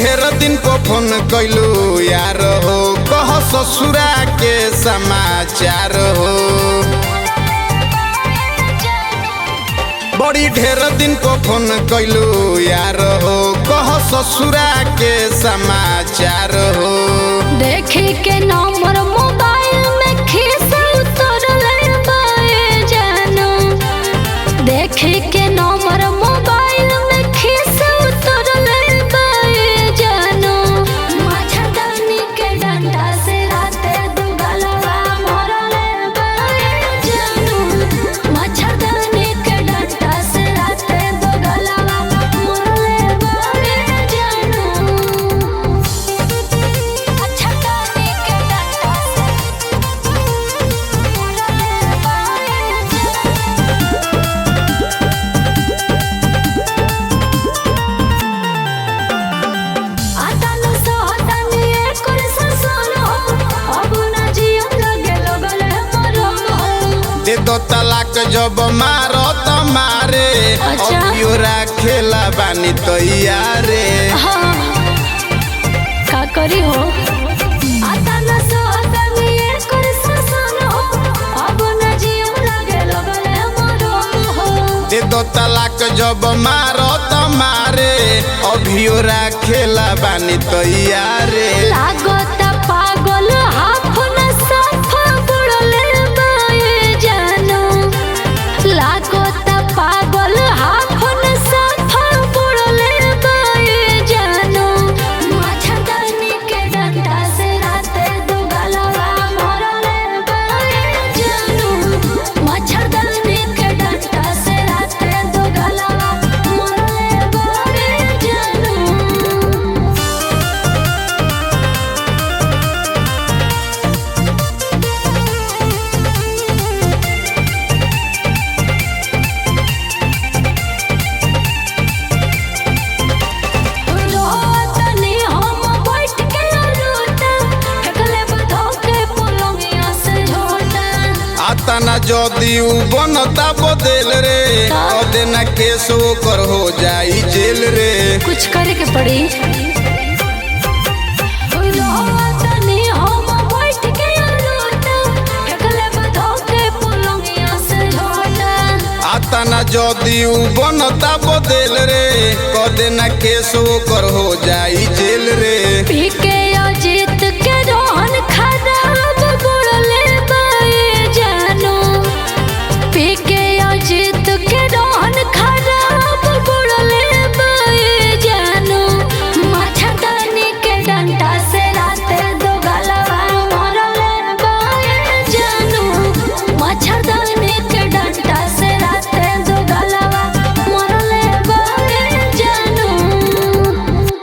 ढेर दिन को फोन कैलू यार हो, कह ससुरा के समाचार हो। बड़ी ढेर दिन को फोन कैलू यार हो, कह ससुरा के समाचार हो। देखे के नंबर मोबाइल में खीसा उतरले बाए जानू, देखे के नंबर मोबाइल में खीसा उतरले बाए जानू। मच्छरदानी के डंडा से राते दुगलवा मरले बाए जानू, मच्छरदानी के डंडा से राते दुगलवा मरले बाए जानू। मच्छरदानी के डंडा से आतानो सहतानी एकर ससन हो, अब ना जियो लगे लगले मरम हो। दे दो तलाक जब मारो तो मारे, अच्छा। अभियो राखेला बानी तैयारे। हाँ, का करी हो आतानो सहतानी एकर ससन हो, अब ना जियो लगे लगले मरम हो। दे दो तलाक जब मारो तो मारे, अभियो राखेला बानी तैयारे। लागता पागल हाफ न साफा बुड़ले बाए जानू, लागता पागल हाफ न साफा बुड़ले बाए जानू। मच्छरदानी के डंडा से राते दुगलवा मरले बाए जानू, मच्छरदानी के डंडा से राते दुगलवा मरले बाए जानू। रोतनी हम बैठ के रोता, फेंकले बधो के पलंगिया से झोटा। आता ना जदी उ बनता बदल रे, कदे ना केस ओकर हो जाई जेल रे। कुछ करे के पड़ी रोतनी हम बैठ के रोता, फेंकले बधो के पलंगिया से झोटा। आता ना जदी उ बनता बदल रे, कदे ना केस ओकर हो जाई जेल रे। पी के